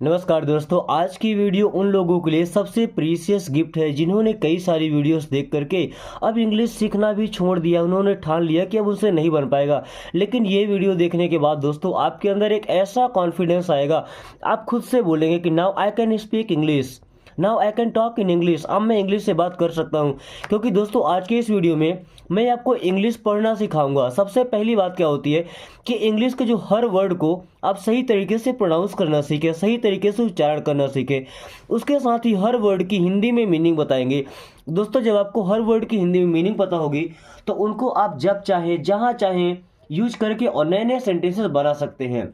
नमस्कार दोस्तों, आज की वीडियो उन लोगों के लिए सबसे प्रीशियस गिफ्ट है जिन्होंने कई सारी वीडियोस देख करके अब इंग्लिश सीखना भी छोड़ दिया। उन्होंने ठान लिया कि अब उनसे नहीं बन पाएगा। लेकिन ये वीडियो देखने के बाद दोस्तों आपके अंदर एक ऐसा कॉन्फिडेंस आएगा, आप खुद से बोलेंगे कि now I can speak English, now I can talk in English. अब मैं इंग्लिश से बात कर सकता हूँ। क्योंकि दोस्तों आज के इस वीडियो में मैं आपको इंग्लिश पढ़ना सिखाऊंगा। सबसे पहली बात क्या होती है कि इंग्लिश के जो हर वर्ड को आप सही तरीके से प्रोनाउंस करना सीखें, सही तरीके से उच्चारण करना सीखें। उसके साथ ही हर वर्ड की हिंदी में मीनिंग बताएंगे। दोस्तों जब आपको हर वर्ड की हिंदी में मीनिंग पता होगी तो उनको आप जब चाहें जहाँ चाहें यूज करके और नए नए सेंटेंसेस बना सकते हैं।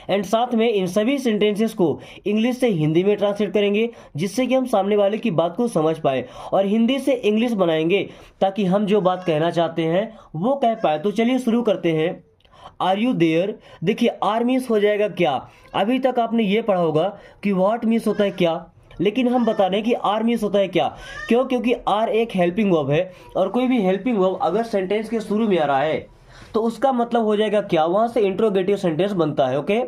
एंड साथ में इन सभी सेंटेंसेस को इंग्लिश से हिंदी में ट्रांसलेट करेंगे, जिससे कि हम सामने वाले की बात को समझ पाए और हिंदी से इंग्लिश बनाएंगे ताकि हम जो बात कहना चाहते हैं वो कह पाए। तो चलिए शुरू करते हैं। Are you there. देखिए आर मीन्स हो जाएगा क्या। अभी तक आपने ये पढ़ा होगा कि व्हाट मीन्स होता है क्या, लेकिन हम बता रहे हैं कि आर मीन्स होता है क्या। क्यों? क्योंकि आर एक हेल्पिंग वर्ब है और कोई भी हेल्पिंग वर्ब अगर सेंटेंस के शुरू में आ रहा है तो उसका मतलब हो जाएगा क्या, वहां से इंट्रोगेटिव सेंटेंस बनता है। Okay,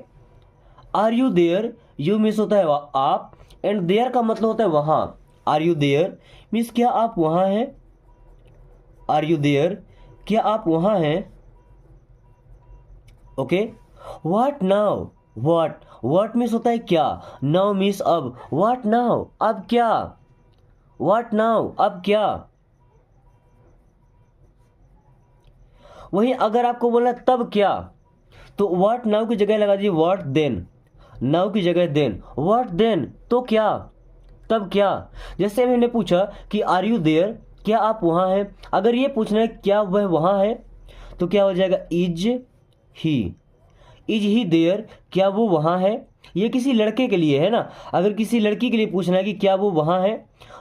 are you there, you means होता है आप, एंड देयर का मतलब होता है वहां। आर यू देयर मीन्स क्या आप वहां हैं। आर यू देयर, क्या आप वहां हैं। Okay, what now, what means होता है क्या, नाउ मीन्स अब। व्हाट नाउ, अब क्या। व्हाट नाउ, अब क्या। वहीं अगर आपको बोलना तब क्या तो व्हाट नाउ की जगह लगा दीजिए व्हाट देन। नाउ की जगह देन, व्हाट देन, तो क्या, तब क्या। जैसे मैंने पूछा कि आर यू देयर, क्या आप वहां हैं। अगर ये पूछना है क्या वह वहां है तो क्या हो जाएगा is he. Is he there, क्या वो वहां है। ये किसी लड़के के लिए है ना। अगर किसी लड़की के लिए पूछना है कि क्या वो वहां है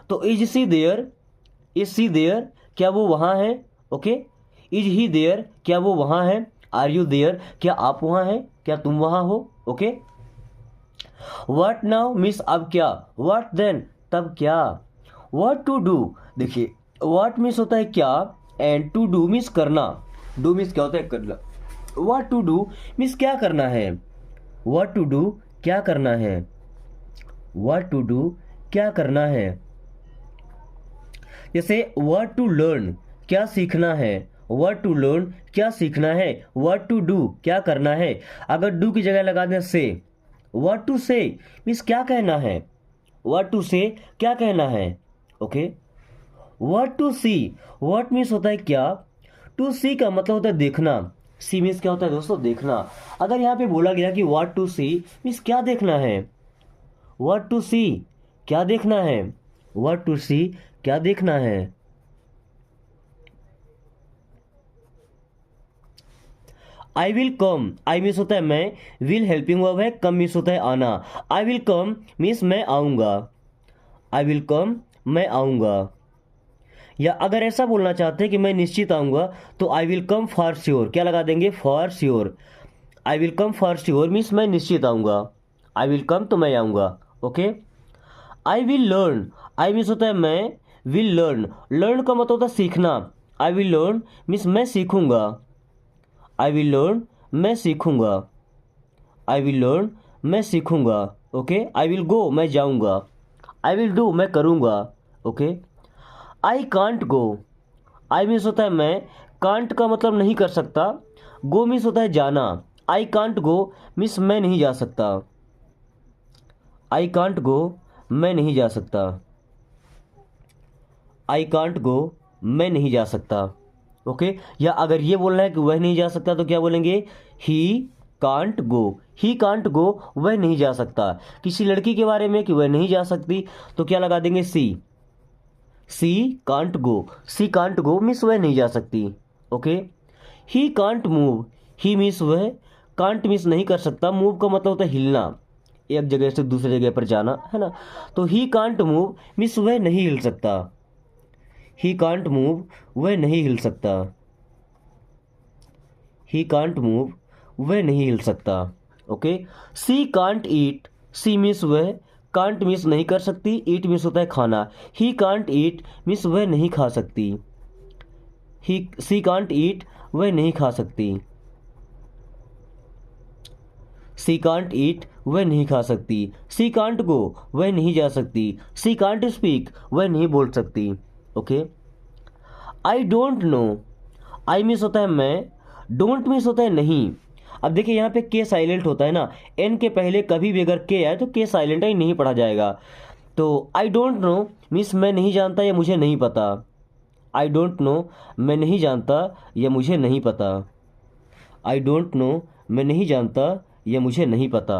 तो is she there, is she there, क्या वो वहां है। ओके, इज ही देयर, क्या वो वहां है। आर यू देयर, क्या आप वहां हैं, क्या तुम वहां हो। ओके, व्हाट नाउ मीन्स अब क्या, व्हाट देन, तब क्या। व्हाट टू डू, देखिए व्हाट मीन्स होता है क्या एंड टू डू मीन्स करना। डू मीन्स क्या होता है करना। व्हाट टू डू मीन्स क्या करना है। व्हाट टू डू, क्या करना है। व्हाट टू डू, क्या करना है। जैसे व्हाट टू लर्न, क्या सीखना है। व्हाट टू लर्न, क्या सीखना है। व्हाट टू डू, क्या करना है। अगर डू की जगह लगा दें से। व्हाट टू से मीन्स क्या कहना है। व्हाट टू से, क्या कहना है। Okay, what to see, what means होता है क्या। टू सी का मतलब होता है देखना। सी मीन्स क्या होता है दोस्तों, देखना। अगर यहाँ पे बोला गया कि व्हाट टू सी मीन्स क्या देखना है। व्हाट टू सी, क्या देखना है। व्हाट टू सी, क्या देखना है। I will come, I means होता है मैं, विल हेल्पिंग वर्ब है, कम मीन्स होता है आना। आई विल कम मीन्स मैं आऊंगा। आई विल कम, मैं आऊंगा। या अगर ऐसा बोलना चाहते हैं कि मैं निश्चित आऊंगा तो I will come for sure, क्या लगा देंगे for sure. I will come for sure means मैं निश्चित आऊंगा। आई विल कम तो मैं आऊंगा। Okay, I will learn, I means होता है मैं, विल लर्न, लर्न का मतलब होता है सीखना। आई विल लर्न मीन्स मैं सीखूंगा। आई विल लर्न, मैं सीखूंगा। आई विल लर्न, मैं सीखूंगा। ओके, आई विल गो, मैं जाऊंगा। आई विल डू, मैं करूंगा। Okay, I can't go, I means होता है मैं, कांट का मतलब नहीं कर सकता, गो मीन्स होता है जाना। आई कांट गो मीन्स मैं नहीं जा सकता। आई कांट गो, मैं नहीं जा सकता। आई कांट गो, मैं नहीं जा सकता। ओके, या अगर ये बोलना है कि वह नहीं जा सकता तो क्या बोलेंगे he can't go. He can't go, वह नहीं जा सकता। किसी लड़की के बारे में कि वह नहीं जा सकती तो क्या लगा देंगे she. She can't go, she can't go means वह नहीं जा सकती। Okay, he can't move, he means वह, कांट मीन्स नहीं कर सकता, मूव का मतलब होता है हिलना, एक जगह से दूसरे जगह पर जाना, है ना। तो ही कांट मूव मीन्स वह नहीं हिल सकता। ही कांट मूव, वह नहीं हिल सकता। ही कांट मूव, वह नहीं हिल सकता। Okay, she can't eat, she means वह, कांट मीन्स नहीं कर सकती, ईट मीन्स होता है खाना। ही कांट ईट मीन्स वह नहीं खा सकती। ही सी कांट ईट, वह नहीं खा सकती। सी कांट ईट, वह नहीं खा सकती। सी कांट गो, वह नहीं जा सकती। सी कांट स्पीक, वह नहीं बोल सकती। Okay. I don't know, I miss होता है मैं, डोंट मिस होता है नहीं। अब देखिए यहाँ पे के साइलेंट होता है ना, एन के पहले कभी भी अगर के आए तो के साइलेंट है, नहीं पढ़ा जाएगा। तो आई डोंट नो मीन्स मैं नहीं जानता या मुझे नहीं पता। आई डोंट नो मैं नहीं जानता या मुझे नहीं पता। आई डोंट नो मैं नहीं जानता या मुझे नहीं पता।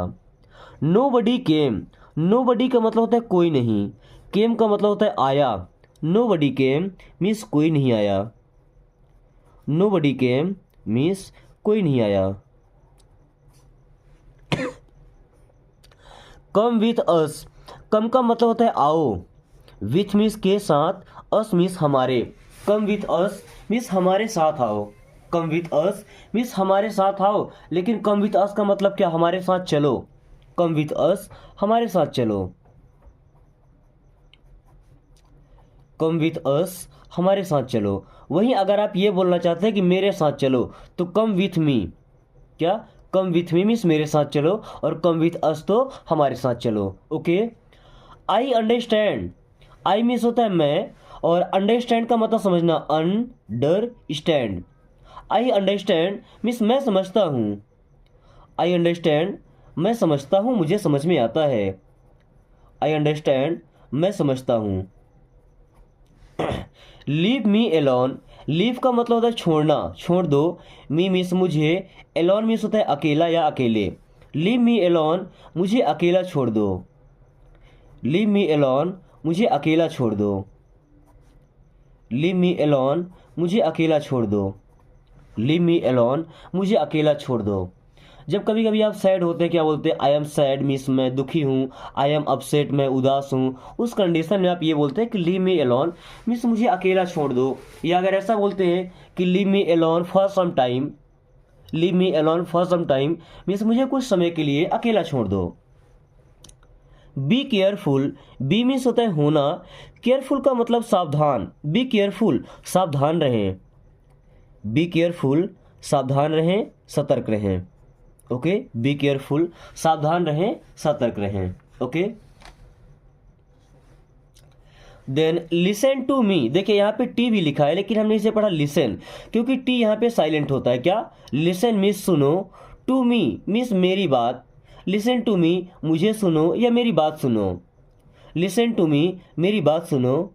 नो बडी केम, नो बडी का मतलब होता है कोई नहीं, केम का मतलब होता है आया। नो बडी केम मीन्स कोई नहीं आया। नो बडी केम मीन्स कोई नहीं आया। कम विथ अस, कम का मतलब होता है आओ। विथ मीन्स के साथ, अस मीन्स हमारे। कम विथ अस मीन्स हमारे साथ आओ। कम विथ अस मीन्स हमारे साथ आओ, लेकिन कम विथ अस का मतलब क्या, हमारे साथ चलो। कम विथ अस हमारे साथ चलो। कम विथ अस हमारे साथ चलो। वहीं अगर आप ये बोलना चाहते हैं कि मेरे साथ चलो, तो कम विथ मी। क्या, कम विथ मी मीन्स मेरे साथ चलो, और कम विथ अस तो हमारे साथ चलो। Okay. I understand, I means होता है मैं, और अंडरस्टैंड का मतलब समझना, under stand. I understand means मैं समझता हूँ। आई अंडरस्टैंड मैं समझता हूँ, मुझे समझ में आता है। आई अंडरस्टैंड मैं समझता हूँ। लीव मी एलोन, लीव का मतलब होता है छोड़ना, छोड़ दो। मी मीन्स मुझे, एलोन मीन्स होता है अकेला या अकेले। लीव मी एलोन मुझे अकेला छोड़ दो। लीव मी एलोन मुझे अकेला छोड़ दो। लीव मी एलोन मुझे अकेला छोड़ दो। लीव मी एलोन मुझे अकेला छोड़ दो। जब कभी कभी आप सैड होते हैं, क्या बोलते हैं, आई एम सैड मीन्स मैं दुखी हूँ। आई एम अपसेट मैं उदास हूँ। उस कंडीशन में आप ये बोलते हैं कि लीव मी एलोन मीन्स मुझे अकेला छोड़ दो। या अगर ऐसा बोलते हैं कि leave me alone for some time, leave me alone for some time means मुझे कुछ समय के लिए अकेला छोड़ दो। बी केयरफुल, बी मीन्स होता है होना, केयरफुल का मतलब सावधान। बी केयरफुल सावधान रहें। बी केयरफुल सावधान रहें, सतर्क रहें। ओके। बी केयरफुल सावधान रहें, सतर्क रहें। Okay. Then listen to me, देखिए यहाँ पे टी भी लिखा है, लेकिन हमने इसे पढ़ा लिसन, क्योंकि टी यहाँ पे साइलेंट होता है। क्या, लिसन मीन्स सुनो, टू मी मीन्स मेरी बात। लिसन टू मी मुझे सुनो या मेरी बात सुनो। लिसन टू मी मेरी बात सुनो।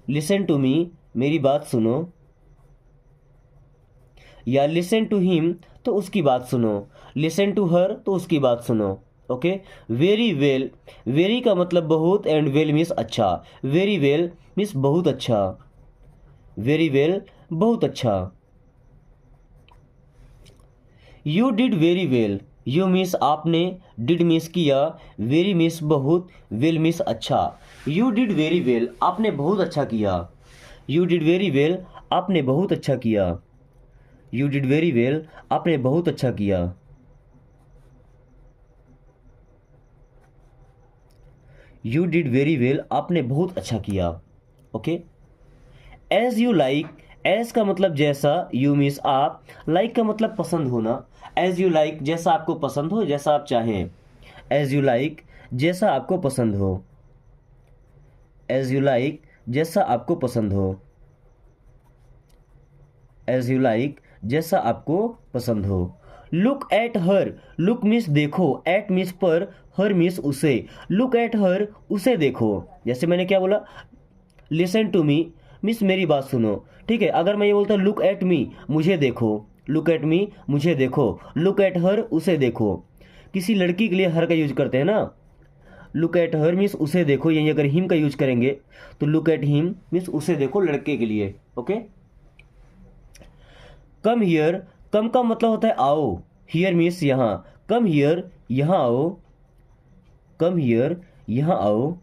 लिसन टू मी मेरी बात सुनो। या लिसन टू हिम तो उसकी बात सुनो। लिसन टू हर तो उसकी बात सुनो। ओके। वेरी वेल, वेरी का मतलब बहुत, एंड वेल मीन्स अच्छा। वेरी वेल मीन्स बहुत अच्छा। वेरी वेल बहुत अच्छा। You did very well, you means आपने, डिड मीन्स किया, वेरी मीन्स बहुत, वेल मीन्स अच्छा। यू डिड वेरी वेल आपने बहुत अच्छा किया। यू डिड वेरी वेल आपने बहुत अच्छा किया। यू डिड वेरी वेल आपने बहुत अच्छा किया। यू डिड वेरी वेल आपने बहुत अच्छा किया। Okay. As you like, as का मतलब जैसा, यू मीन्स आप, लाइक का मतलब पसंद होना। एज यू लाइक जैसा आपको पसंद हो, जैसा आप चाहें। एज यू लाइक जैसा आपको पसंद हो। एज यू लाइक जैसा आपको पसंद हो। एज यू लाइक जैसा आपको पसंद हो। Look at her, look means देखो, एट मीन्स पर, हर मीन्स उसे। लुक एट हर उसे देखो। जैसे मैंने क्या बोला, लिसन टू मी मीन्स मेरी बात सुनो। ठीक है। अगर मैं ये बोलता लुक एट मी मुझे देखो, लुक एट मी मुझे देखो। लुक एट हर उसे देखो। किसी लड़की के लिए हर का यूज करते हैं ना, लुक एट हर मीन्स उसे देखो। यही अगर हिम का यूज करेंगे तो लुक एट हिम मीन्स उसे देखो, लड़के के लिए। ओके। कम हियर, कम का मतलब होता है आओ। हियर मीन्स यहाँ। कम हियर यहाँ आओ। कम हियर यहाँ आओ।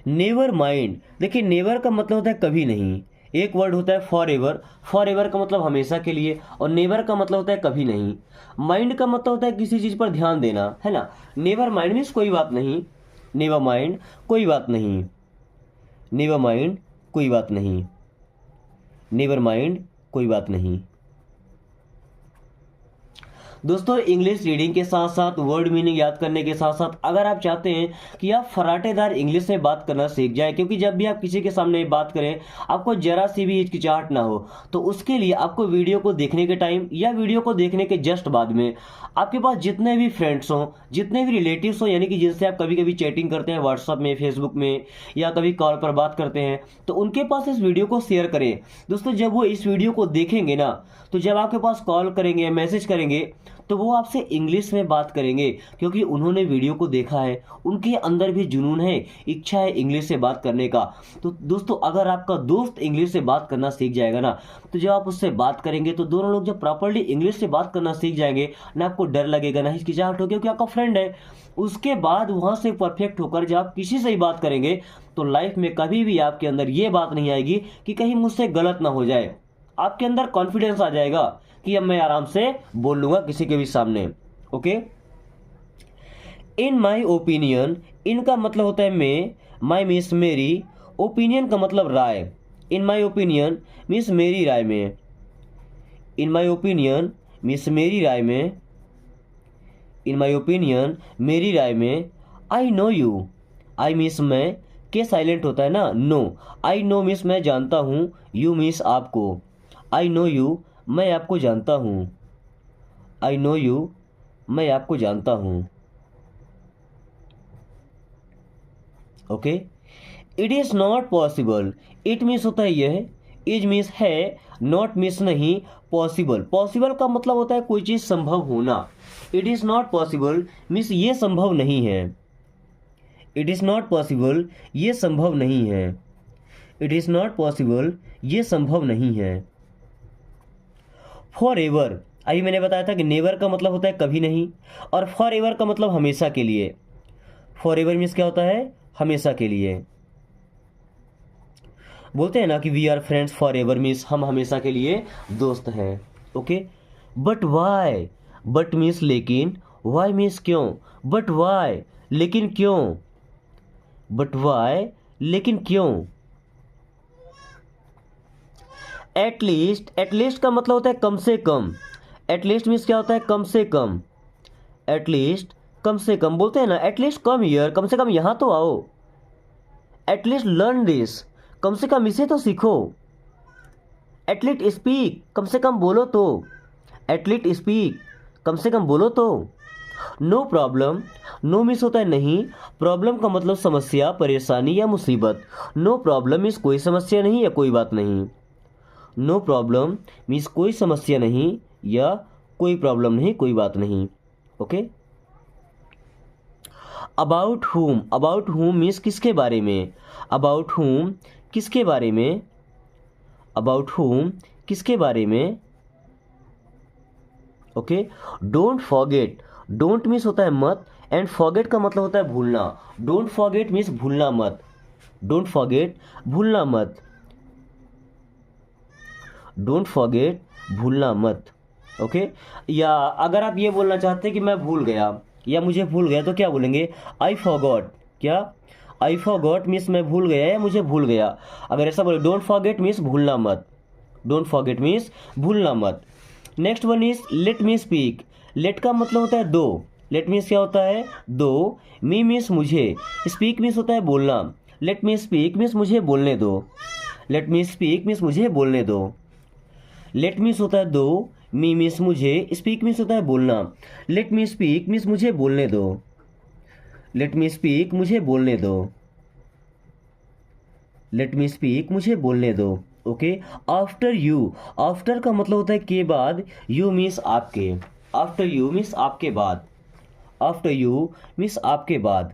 नेवर माइंड, देखिए नेवर का मतलब होता है कभी नहीं। एक वर्ड होता है फॉर एवर, फॉर एवर का मतलब हमेशा के लिए, और नेवर का मतलब होता है कभी नहीं। माइंड का मतलब होता है किसी चीज पर ध्यान देना, है ना। नेवर माइंड मीन्स कोई बात नहीं। नेवर माइंड कोई बात नहीं। नेवर माइंड कोई बात नहीं। नेवर माइंड कोई बात नहीं। दोस्तों इंग्लिश रीडिंग के साथ साथ वर्ड मीनिंग याद करने के साथ साथ अगर आप चाहते हैं कि आप फराटेदार इंग्लिश में बात करना सीख जाए, क्योंकि जब भी आप किसी के सामने बात करें आपको जरा सी भी हिचकिचाहट ना हो, तो उसके लिए आपको वीडियो को देखने के टाइम या वीडियो को देखने के जस्ट बाद में आपके पास जितने भी फ्रेंड्स हों, जितने भी रिलेटिव्स हों, यानी कि जिनसे आप कभी कभी चैटिंग करते हैं व्हाट्सअप में, फेसबुक में या कभी कॉल पर बात करते हैं, तो उनके पास इस वीडियो को शेयर करें। दोस्तों जब वो इस वीडियो को देखेंगे ना, तो जब आपके पास कॉल करेंगे, मैसेज करेंगे, तो वो आपसे इंग्लिश में बात करेंगे, क्योंकि उन्होंने वीडियो को देखा है, उनके अंदर भी जुनून है, इच्छा है इंग्लिश से बात करने का। तो दोस्तों अगर आपका दोस्त इंग्लिश से बात करना सीख जाएगा ना, तो जब आप उससे बात करेंगे तो दोनों लोग जब प्रॉपर्ली इंग्लिश से बात करना सीख जाएंगे ना, आपको डर लगेगा ना हिचकिचाहट होगी, क्योंकि आपका फ्रेंड है। उसके बाद वहां से परफेक्ट होकर जब आप किसी से ही बात करेंगे तो लाइफ में कभी भी आपके अंदर ये बात नहीं आएगी कि कहीं मुझसे गलत ना हो जाए। आपके अंदर कॉन्फिडेंस आ जाएगा कि अब मैं आराम से बोल लूंगा किसी के भी सामने। ओके, इन माई ओपिनियन, इनका मतलब होता है मैं, माई मीन्स मेरी, ओपिनियन का मतलब राय। इन माई ओपिनियन मीन्स मेरी राय में, इन माई ओपिनियन मीन्स मेरी राय में, इन माई ओपिनियन मेरी राय में। I know you, I means मैं, के साइलेंट होता है ना, नो। आई नो मीन्स मैं जानता हूँ, यू मीन्स आपको। आई नो यू, मैं आपको जानता हूँ। आई नो यू, मैं आपको जानता हूँ। Okay, it is not possible, it means होता है यह, इज मीन्स है, नॉट मीन्स नहीं, पॉसिबल, पॉसिबल का मतलब होता है कोई चीज़ संभव होना। It is not possible means ये संभव नहीं है। इट इज़ नॉट पॉसिबल, ये संभव नहीं है। इट इज़ नॉट पॉसिबल, ये संभव नहीं है। फॉर एवर, अभी मैंने बताया था कि नेवर का मतलब होता है कभी नहीं, और फॉर एवर का मतलब हमेशा के लिए। फॉर एवर मीन्स क्या होता है, हमेशा के लिए। बोलते हैं ना कि we are friends for ever means हम हमेशा के लिए दोस्त हैं। Okay, but why, but means लेकिन, वाई मीन्स क्यों, बट वाई लेकिन क्यों, बट वाई लेकिन क्यों। एटलीस्ट, एटलीस्ट का मतलब होता है कम से कम। एटलीस्ट मीन्स क्या होता है, कम से कम। एटलीस्ट कम से कम, बोलते हैं ना एटलीस्ट कम हियर, कम से कम यहां तो आओ। एटलीस्ट लर्न दिस, कम से कम इसे तो सीखो। एटलीस्ट स्पीक, कम से कम बोलो तो। एटलीस्ट स्पीक, कम से कम बोलो तो। नो प्रॉब्लम, नो मीन्स होता है नहीं, प्रॉब्लम का मतलब समस्या, परेशानी या मुसीबत। नो प्रॉब्लम मीन्स कोई समस्या नहीं या कोई बात नहीं। नो प्रॉब्लम मीन्स कोई समस्या नहीं या कोई प्रॉब्लम नहीं, कोई बात नहीं। ओके, अबाउट हुम, अबाउट हुम मीन्स किसके बारे में। अबाउट हुम, किसके बारे में। अबाउट हुम, किसके बारे में। Okay, don't forget, don't means होता है मत, एंड फॉरगेट का मतलब होता है भूलना। डोंट फॉरगेट मीन्स भूलना मत। डोंट फॉरगेट, भूलना मत। डोंट फॉरगेट, भूलना मत। ओके, या अगर आप ये बोलना चाहते हैं कि मैं भूल गया या मुझे भूल गया, तो क्या बोलेंगे, आई फॉरगॉट। क्या, आई फॉरगॉट मीन्स मैं भूल गया या मुझे भूल गया। अगर ऐसा बोले, डोंट फॉरगेट मीन्स भूलना मत। डोंट फॉरगेट मीन्स भूलना मत। Next one is let me speak. Let का मतलब होता है दो। लेट मीन्स क्या होता है, दो। मी मीन्स मुझे। स्पीक मीन्स होता है बोलना। लेट मी स्पीक मीन्स मुझे बोलने दो। लेट मी स्पीक मीन्स मुझे बोलने दो। लेट मीन्स होता है दो, मी मीन्स मुझे, स्पीक मीन्स होता है बोलना। लेट मी स्पीक मीन्स मुझे बोलने दो। लेट मी स्पीक, मुझे बोलने दो। लेट मी स्पीक, मुझे बोलने दो। ओके, आफ्टर यू, आफ्टर का मतलब होता है के बाद, यू मीन्स आपके। आफ्टर यू मीन्स आपके बाद। आफ्टर यू मीन्स आपके बाद।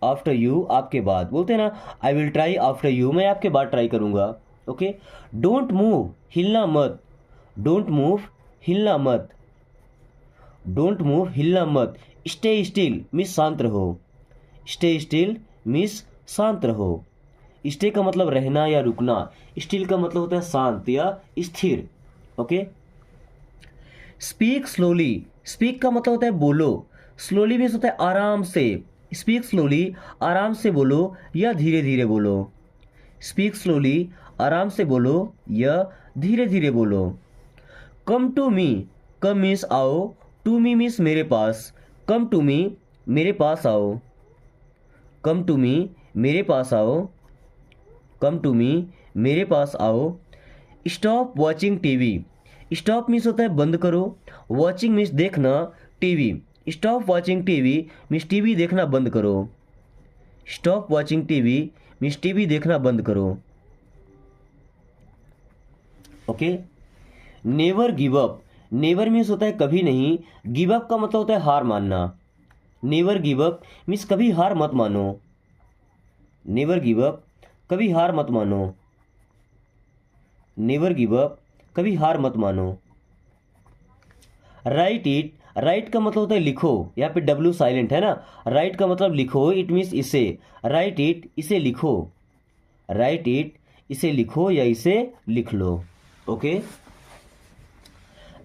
आफ्टर यू, आपके बाद। बोलते हैं ना I will try after you, मैं आपके बाद ट्राई करूंगा। ओके, डोंट मूव, हिलना मत। डोंट मूव, हिलना मत। डोंट मूव, हिलना मत। स्टे स्टिल मीन्स शांत रहो। स्टे स्टिल मीन्स शांत रहो। स्टे का मतलब रहना या रुकना। स्टिल का मतलब होता है शांत या स्थिर। ओके, स्पीक स्लोली, स्पीक का मतलब होता है बोलो। स्लोली मीन्स होता है आराम से। स्पीक स्लोली, आराम से बोलो या धीरे धीरे बोलो। स्पीक स्लोली, आराम से बोलो या धीरे धीरे बोलो। Come to me, come means आओ, टू मी मीन्स मेरे पास, कम टू मी मेरे पास आओ, कम टू मी मेरे पास आओ, कम टू मी मेरे पास आओ। Stop watching TV, stop means होता है बंद करो, वॉचिंग मीन्स देखना, TV, stop watching TV means TV देखना बंद करो, stop watching TV means TV देखना बंद करो। Okay. Never give up, never means होता है कभी नहीं, गिव अप का मतलब होता है हार मानना, नेवर गिव अप मीन्स कभी हार मत मानो, नेवर गिव अप कभी हार मत मानो, नेवर गिव अप कभी हार मत मानो। राइट इट, राइट का मतलब होता है लिखो, यहाँ पे डब्ल्यू साइलेंट है ना, राइट का मतलब लिखो, इट मीन्स इसे, राइट इट इसे लिखो, राइट इट इसे लिखो या इसे लिख लो। ओके।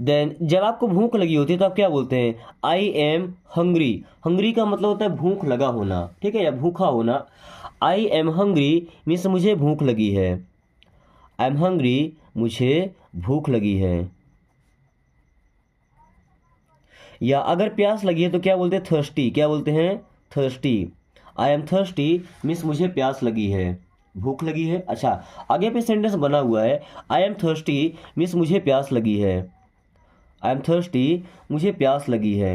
देन जब आपको भूख लगी होती है तो आप क्या बोलते हैं, आई एम हंग्री, हंग्री का मतलब होता है भूख लगा होना, ठीक है, या भूखा होना। आई एम हंग्री मीन्स मुझे भूख लगी है, आई एम हंग्री मुझे भूख लगी है। या अगर प्यास लगी है तो क्या बोलते हैं, थर्स्टी, क्या बोलते हैं, thirsty, I am thirsty means मुझे प्यास लगी है, भूख लगी है। अच्छा, आगे पे सेंटेंस बना हुआ है, आई एम थर्स्टी मीन्स मुझे प्यास लगी है, आई एम थर्स्टी मुझे प्यास लगी है।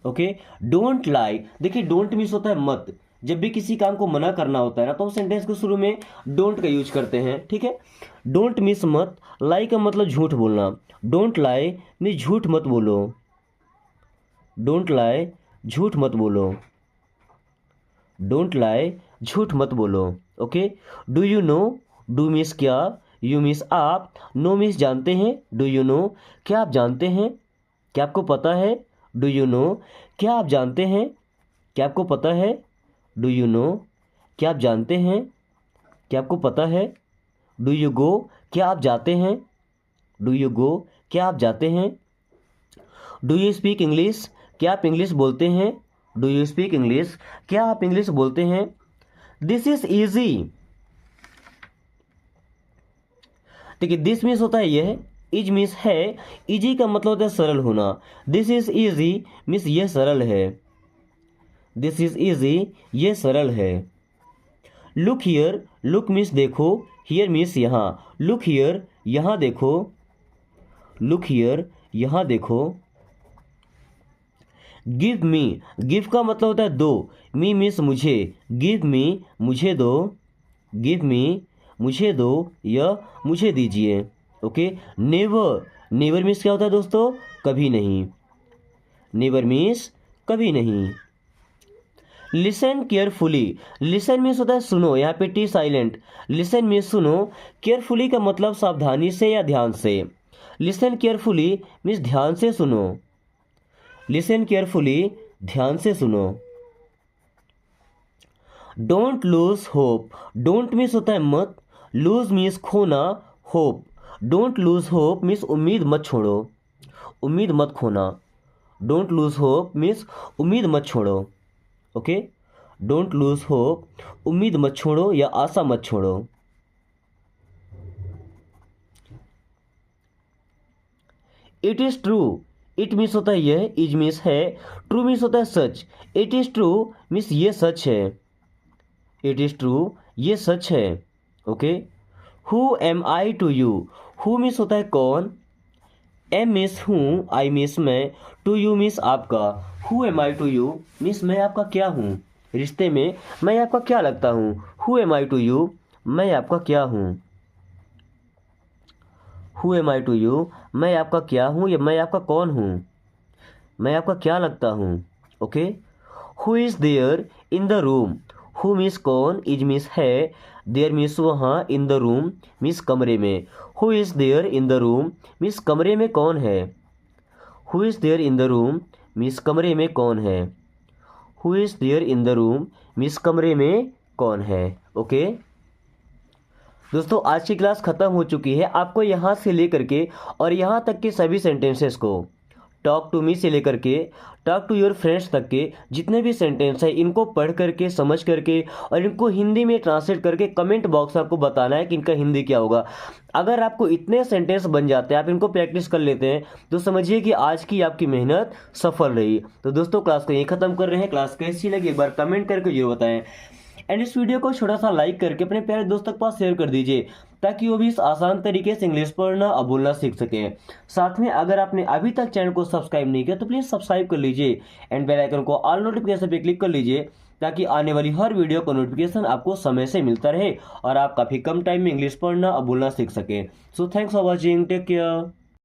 ओके। डोंट लाई, देखिए डोंट मीन्स होता है मत, जब भी किसी काम को मना करना होता है ना तो सेंटेंस को शुरू में डोंट का यूज करते हैं, ठीक है। डोंट मीन्स मत, लाई का मतलब झूठ बोलना, डोंट लाई मीन्स झूठ मत बोलो, डोंट लाई झूठ मत बोलो, डोंट लाई झूठ मत बोलो। Okay. Do you know, do means क्या, यू मीन्स आप, नो मीन्स जानते हैं, डू यू नो क्या आप जानते हैं, क्या आपको पता है, डू यू नो क्या आप जानते हैं, क्या आपको पता है, डू यू नो क्या आप जानते हैं, क्या आपको पता है। डू यू गो क्या आप जाते हैं, डू यू गो क्या आप जाते हैं। डू यू स्पीक इंग्लिश क्या आप इंग्लिश बोलते हैं, डू यू स्पीक इंग्लिश क्या आप इंग्लिश बोलते हैं। दिस इज ईजी, देखिए दिस मीन्स होता है यह, इज मीन्स है, इजी का मतलब होता है सरल होना, दिस इज ईजी मीन्स यह सरल है, दिस इज ईजी ये सरल है। लुक हियर, लुक मीन्स देखो, हियर मीन्स यहाँ, लुक हियर यहाँ देखो, लुक हियर यहाँ देखो। गिव मी, गिव का मतलब होता है दो, मी मीन्स मुझे, गिव मी मुझे दो, गिव मी मुझे दो या मुझे दीजिए। ओके। नेवर, नेवर मीन्स क्या होता है दोस्तों, कभी नहीं, नेवर मीन्स कभी नहीं। लिसन केयरफुली, लिसन मीन्स होता है सुनो, यहाँ पे टी साइलेंट, लिसन मीन्स सुनो, केयरफुली का मतलब सावधानी से या ध्यान से, लिसन केयरफुली मीन्स ध्यान से सुनो, लिसन केयरफुली ध्यान से सुनो। Don't lose hope, don't means होता है मत, लूज मीन्स खोना, hope, don't lose hope means उम्मीद मत छोड़ो, उम्मीद मत खोना, डोंट लूज होप मीन्स उम्मीद मत छोड़ो। ओके। डोंट लूज होप उम्मीद मत छोड़ो या आशा मत छोड़ो। It is true, it means होता है यह, इज मीन्स है, ट्रू मीन्स होता है सच, इट इज ट्रू मीन्स ये सच है, इट इज ट्रू ये सच है। Okay. Who am I to you, who means होता है कौन, एम मीन्स हूँ, आई मीन्स मैं, टू यू मीन्स आपका, who am I to you means मैं आपका क्या हूँ, रिश्ते में मैं आपका क्या लगता हूँ, who am I to you मैं आपका क्या हूँ, who am I to you मैं आपका क्या हूँ या मैं आपका कौन हूँ, मैं आपका क्या लगता हूँ। Okay. Who is there in the room, who means कौन, इज मीन्स है, देयर मीन्स वहाँ, इन द रूम मीन्स कमरे में, who is there in the room means कमरे में कौन है, who is there in the room means कमरे में कौन है, who is there in the room means कमरे में कौन है। ओके। दोस्तों आज की क्लास ख़त्म हो चुकी है, आपको यहाँ से लेकर के और यहाँ तक के सभी सेंटेंसेस को टॉक टू मी से लेकर के टॉक टू योर फ्रेंड्स तक के जितने भी सेंटेंस है इनको पढ़ करके समझ करके और इनको हिंदी में ट्रांसलेट करके कमेंट बॉक्स में आपको बताना है कि इनका हिंदी क्या होगा। अगर आपको इतने सेंटेंस बन जाते हैं, आप इनको प्रैक्टिस कर लेते हैं, तो समझिए कि आज की आपकी मेहनत सफल रही। तो दोस्तों क्लास को यहीं खत्म कर रहे हैं। क्लास कैसी लगी एक बार कमेंट करके जरूर बताएं एंड इस वीडियो को छोटा सा लाइक करके अपने प्यारे दोस्त तक पास शेयर कर दीजिए ताकि वो भी इस आसान तरीके से इंग्लिश पढ़ना और बोलना सीख सके। साथ में अगर आपने अभी तक चैनल को सब्सक्राइब नहीं किया तो प्लीज़ सब्सक्राइब कर लीजिए एंड बेल आइकन को ऑल नोटिफिकेशन पे क्लिक कर लीजिए ताकि आने वाली हर वीडियो का नोटिफिकेशन आपको समय से मिलता रहे और आप काफ़ी कम टाइम में इंग्लिश पढ़ना और बोलना सीख सकें। So thanks for watching, take care.